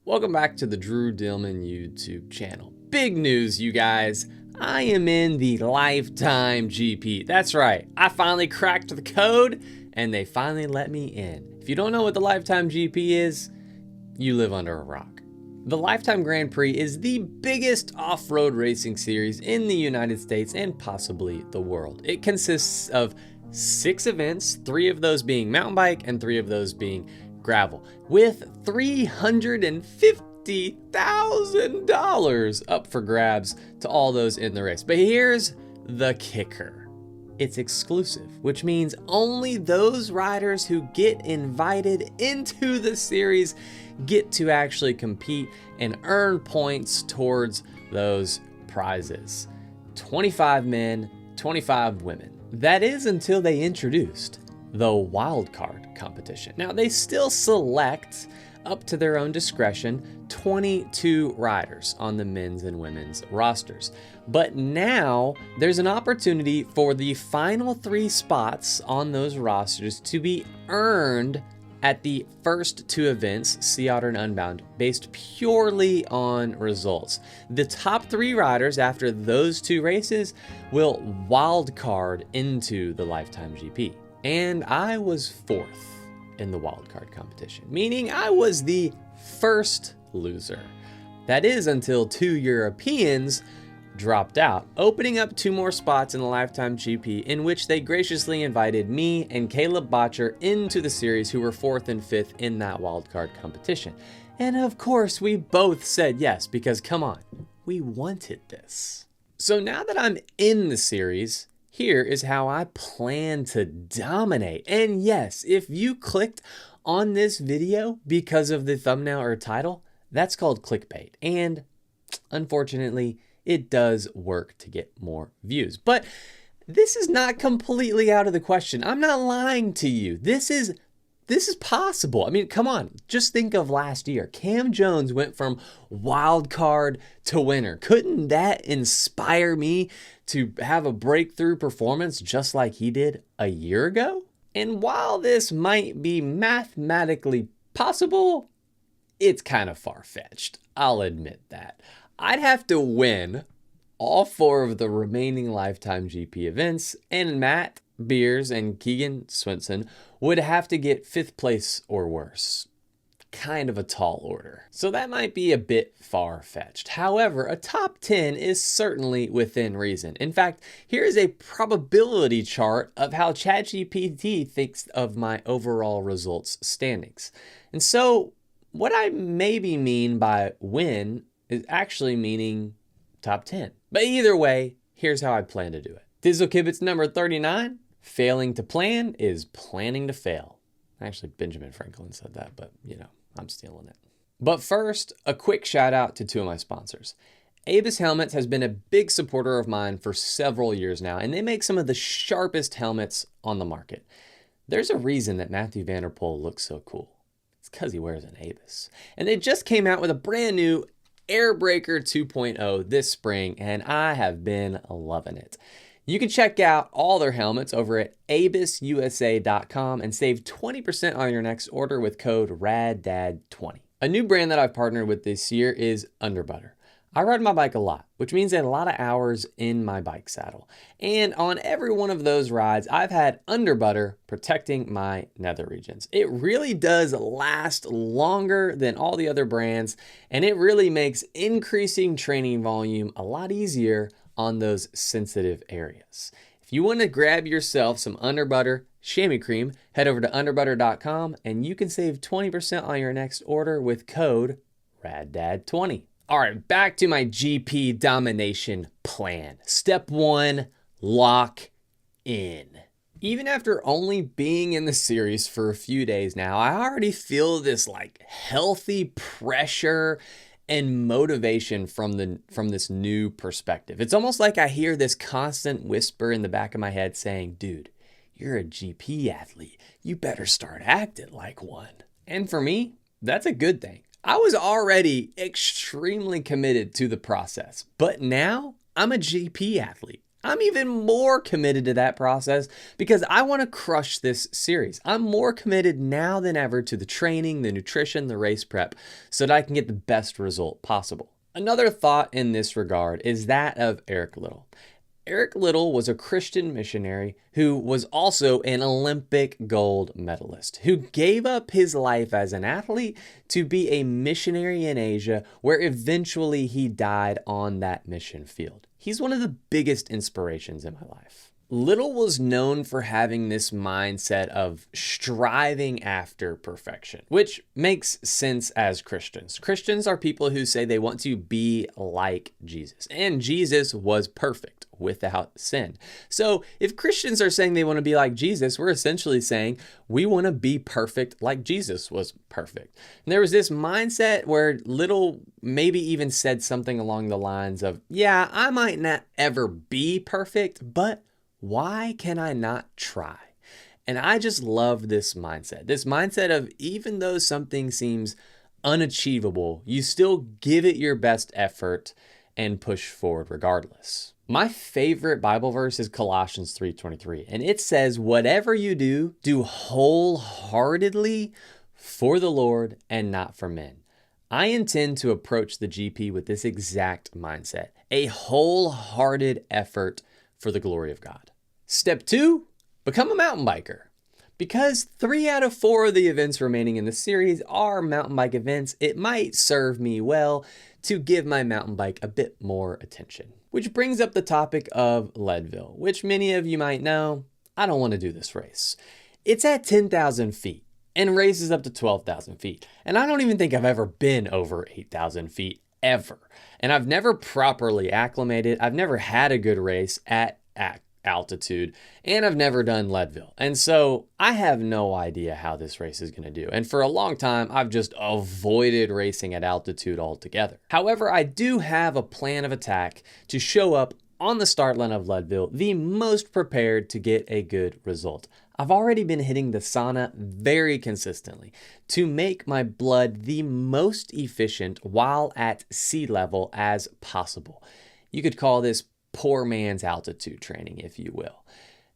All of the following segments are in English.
Welcome back to the Drew Dillman YouTube channel. Big news, you guys. I am in the Lifetime GP. That's right. I finally cracked the code and they finally let me in. If you don't know what the Lifetime GP is, you live under a rock. The Lifetime Grand Prix is the biggest off-road racing series in the United States and possibly the world. It consists of 6 events, 3 of those being mountain bike and 3 of those being gravel, with $350,000 up for grabs to all those in the race. But here's the kicker. It's exclusive, which means only those riders who get invited into the series get to actually compete and earn points towards those prizes. 25 men, 25 women. That is until they introduced the wildcard competition. Now they still select, up to their own discretion, 22 riders on the men's and women's rosters. But now there's an opportunity for the final 3 spots on those rosters to be earned at the first 2 events, Sea Otter and Unbound, based purely on results. The top 3 riders after those 2 races will wildcard into the Lifetime GP. And I was 4th in the wildcard competition, meaning I was the first loser. That is until 2 Europeans dropped out, opening up 2 more spots in the Lifetime GP, in which they graciously invited me and Caleb Botcher into the series, who were 4th and 5th in that wildcard competition. And of course, we both said yes, because come on, we wanted this. So now that I'm in the series, here is how I plan to dominate. And yes, if you clicked on this video because of the thumbnail or title, that's called clickbait. And unfortunately, it does work to get more views. But this is not completely out of the question. I'm not lying to you. This is possible. I mean, come on, just think of last year. Cam Jones went from wild card to winner. Couldn't that inspire me to have a breakthrough performance just like he did a year ago? And while this might be mathematically possible, it's kind of far-fetched. I'll admit that. I'd have to win all 4 of the remaining Lifetime GP events, and Matt Beers and Keegan Swinson would have to get 5th place or worse. Kind of a tall order. So that might be a bit far-fetched. However, a top 10 is certainly within reason. In fact, here is a probability chart of how ChatGPT thinks of my overall results standings. And so what I maybe mean by win is actually meaning top 10. But either way, here's how I plan to do it. Dizzle Kibitz number 39, failing to plan is planning to fail. Actually, Benjamin Franklin said that, but you know, I'm stealing it. But first, a quick shout out to 2 of my sponsors. Avis Helmets has been a big supporter of mine for several years now, and they make some of the sharpest helmets on the market. There's a reason that Matthew Vanderpool looks so cool. It's because he wears an Avis. And they just came out with a brand new Airbreaker 2.0 this spring, and I have been loving it. You can check out all their helmets over at abisusa.com and save 20% on your next order with code RADDADD20. A new brand that I've partnered with this year is Underbutter. I ride my bike a lot, which means I have a lot of hours in my bike saddle. And on every one of those rides, I've had Underbutter protecting my nether regions. It really does last longer than all the other brands, and it really makes increasing training volume a lot easier on those sensitive areas. If you want to grab yourself some Underbutter chamois cream, head over to underbutter.com and you can save 20% on your next order with code RADDADD20. All right, back to my GP domination plan. Step 1, lock in. Even after only being in the series for a few days now, I already feel this like healthy pressure and motivation from this new perspective. It's almost like I hear this constant whisper in the back of my head saying, dude, you're a GP athlete. You better start acting like one. And for me, that's a good thing. I was already extremely committed to the process, but now I'm a GP athlete. I'm even more committed to that process because I want to crush this series. I'm more committed now than ever to the training, the nutrition, the race prep, so that I can get the best result possible. Another thought in this regard is that of Eric Liddell. Eric Liddell was a Christian missionary who was also an Olympic gold medalist, who gave up his life as an athlete to be a missionary in Asia, where eventually he died on that mission field. He's one of the biggest inspirations in my life. Liddell was known for having this mindset of striving after perfection, which makes sense as Christians. Christians are people who say they want to be like Jesus, and Jesus was perfect without sin. So if Christians are saying they want to be like Jesus, we're essentially saying we want to be perfect like Jesus was perfect. And there was this mindset where Liddell maybe even said something along the lines of, yeah, I might not ever be perfect, but why can I not try? And I just love this mindset of even though something seems unachievable, you still give it your best effort and push forward regardless. My favorite Bible verse is Colossians 3:23, and it says, whatever you do, do wholeheartedly for the Lord and not for men. I intend to approach the GP with this exact mindset, a wholehearted effort for the glory of God. Step 2, become a mountain biker. Because 3 out of 4 of the events remaining in the series are mountain bike events, it might serve me well to give my mountain bike a bit more attention. Which brings up the topic of Leadville, which many of you might know, I don't want to do this race. It's at 10,000 feet and races up to 12,000 feet. And I don't even think I've ever been over 8,000 feet ever. And I've never properly acclimated. I've never had a good race at altitude, and I've never done Leadville. And so I have no idea how this race is going to do. And for a long time, I've just avoided racing at altitude altogether. However, I do have a plan of attack to show up on the start line of Leadville, the most prepared to get a good result. I've already been hitting the sauna very consistently to make my blood the most efficient while at sea level as possible. You could call this poor man's altitude training, if you will.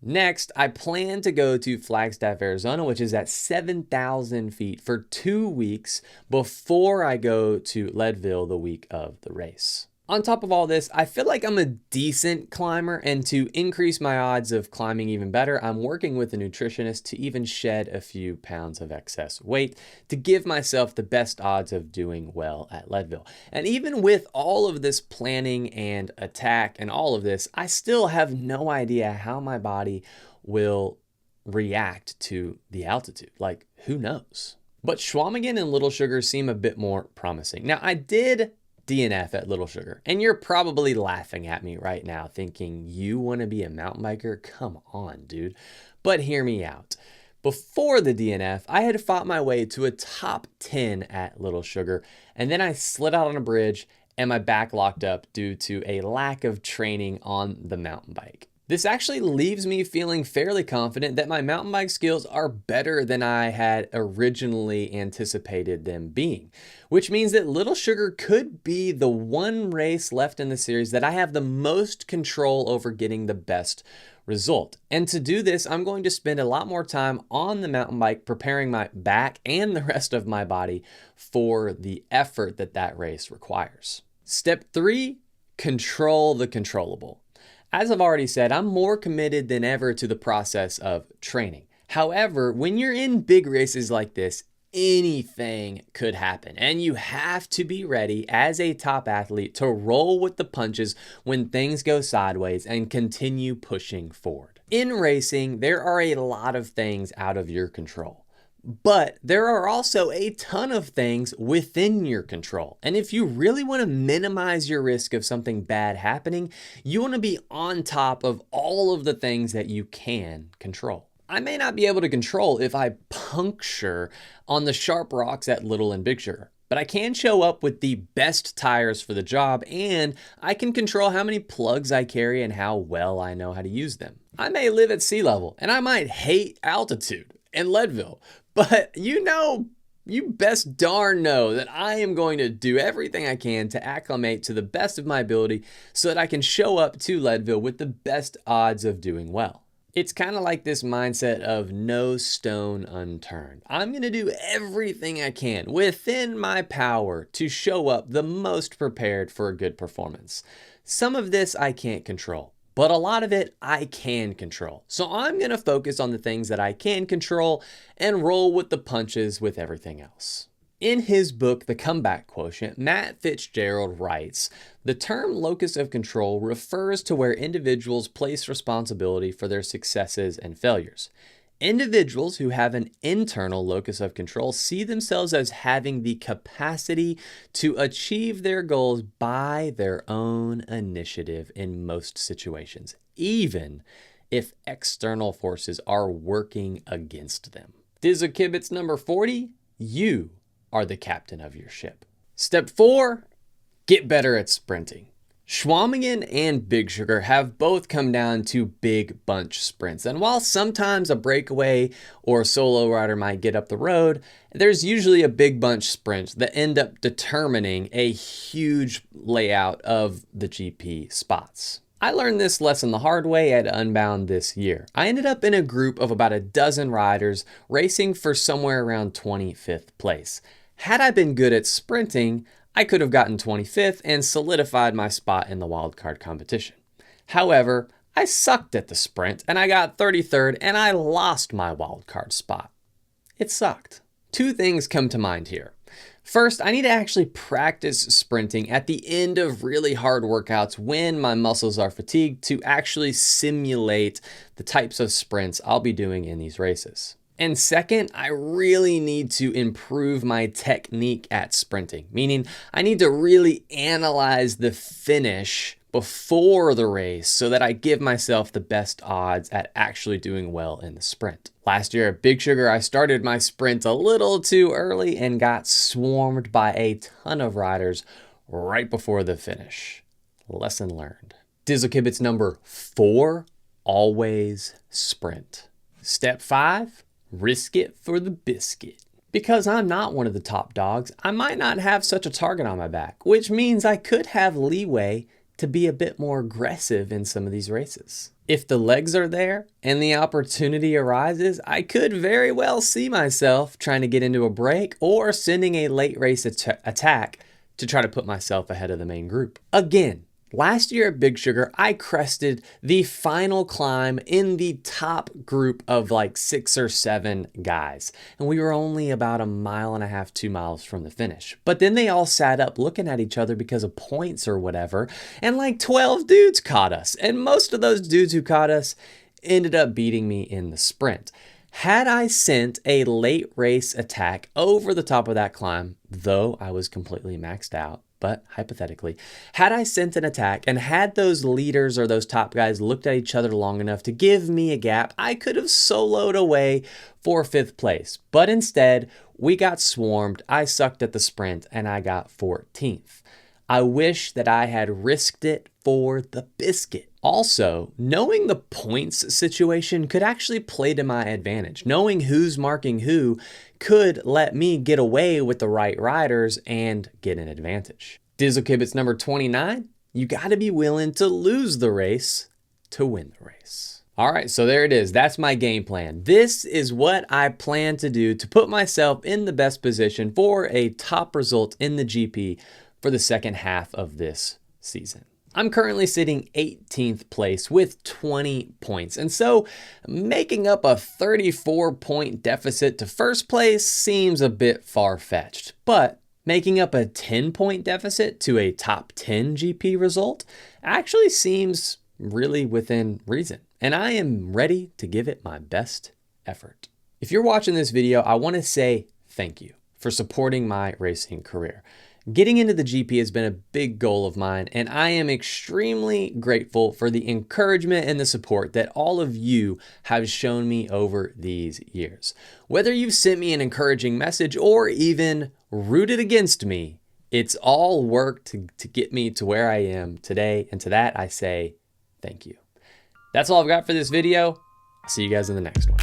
Next, I plan to go to Flagstaff, Arizona, which is at 7,000 feet for 2 weeks before I go to Leadville the week of the race. On top of all this, I feel like I'm a decent climber, and to increase my odds of climbing even better, I'm working with a nutritionist to even shed a few pounds of excess weight to give myself the best odds of doing well at Leadville. And even with all of this planning and attack and all of this, I still have no idea how my body will react to the altitude. Like, who knows? But Schwamigan and Little Sugar seem a bit more promising. Now, I did DNF at Little Sugar, and you're probably laughing at me right now thinking, you want to be a mountain biker? Come on, dude. But hear me out. Before the DNF, I had fought my way to a top 10 at Little Sugar, and then I slid out on a bridge and my back locked up due to a lack of training on the mountain bike. This actually leaves me feeling fairly confident that my mountain bike skills are better than I had originally anticipated them being, which means that Little Sugar could be the one race left in the series that I have the most control over getting the best result. And to do this, I'm going to spend a lot more time on the mountain bike preparing my back and the rest of my body for the effort that race requires. Step 3, control the controllable. As I've already said, I'm more committed than ever to the process of training. However, when you're in big races like this, anything could happen, and you have to be ready as a top athlete to roll with the punches when things go sideways and continue pushing forward. In racing, there are a lot of things out of your control. But there are also a ton of things within your control. And if you really want to minimize your risk of something bad happening, you want to be on top of all of the things that you can control. I may not be able to control if I puncture on the sharp rocks at Little and Big Sugar, but I can show up with the best tires for the job, and I can control how many plugs I carry and how well I know how to use them. I may live at sea level, and I might hate altitude and Leadville, but You best darn know that I am going to do everything I can to acclimate to the best of my ability so that I can show up to Leadville with the best odds of doing well. It's kind of like this mindset of no stone unturned. I'm going to do everything I can within my power to show up the most prepared for a good performance. Some of this I can't control, but a lot of it I can control. So I'm going to focus on the things that I can control and roll with the punches with everything else. In his book, The Comeback Quotient, Matt Fitzgerald writes, "The term locus of control refers to where individuals place responsibility for their successes and failures. Individuals who have an internal locus of control see themselves as having the capacity to achieve their goals by their own initiative in most situations, even if external forces are working against them." Dizzle Kibitz number 40, you are the captain of your ship. Step 4, get better at sprinting. Schwamigan and Big Sugar have both come down to big bunch sprints. And while sometimes a breakaway or a solo rider might get up the road, there's usually a big bunch sprint that end up determining a huge layout of the GP spots. I learned this lesson the hard way at Unbound this year. I ended up in a group of about a dozen riders racing for somewhere around 25th place. Had I been good at sprinting, I could have gotten 25th and solidified my spot in the wildcard competition. However, I sucked at the sprint and I got 33rd and I lost my wildcard spot. It sucked. Two things come to mind here. First, I need to actually practice sprinting at the end of really hard workouts when my muscles are fatigued to actually simulate the types of sprints I'll be doing in these races. And second, I really need to improve my technique at sprinting, meaning I need to really analyze the finish before the race so that I give myself the best odds at actually doing well in the sprint. Last year at Big Sugar, I started my sprint a little too early and got swarmed by a ton of riders right before the finish. Lesson learned. Dizzle Kibitz number 4, always sprint. Step 5, risk it for the biscuit. Because I'm not one of the top dogs, I might not have such a target on my back, which means I could have leeway to be a bit more aggressive in some of these races. If the legs are there and the opportunity arises, I could very well see myself trying to get into a break or sending a late race attack to try to put myself ahead of the main group. Again, last year at Big Sugar, I crested the final climb in the top group of like 6 or 7 guys. And we were only about 1.5 miles, 2 miles from the finish. But then they all sat up looking at each other because of points or whatever. And like 12 dudes caught us. And most of those dudes who caught us ended up beating me in the sprint. Had I sent a late race attack over the top of that climb, though I was completely maxed out, but hypothetically, had I sent an attack and had those leaders or those top guys looked at each other long enough to give me a gap, I could have soloed away for 5th place. But instead, we got swarmed, I sucked at the sprint, and I got 14th. I wish that I had risked it for the biscuit. Also, knowing the points situation could actually play to my advantage. Knowing who's marking who could let me get away with the right riders and get an advantage. Dizzle Kibitz number 29, you gotta be willing to lose the race to win the race. All right, so there it is. That's my game plan. This is what I plan to do to put myself in the best position for a top result in the GP for the second half of this season. I'm currently sitting 18th place with 20 points. And so making up a 34-point deficit to first place seems a bit far-fetched. But making up a 10-point deficit to a top 10 GP result actually seems really within reason. And I am ready to give it my best effort. If you're watching this video, I want to say thank you for supporting my racing career. Getting into the GP has been a big goal of mine, and I am extremely grateful for the encouragement and the support that all of you have shown me over these years. Whether you've sent me an encouraging message or even rooted against me, it's all worked to get me to where I am today, and to that I say thank you. That's all I've got for this video. I'll see you guys in the next one.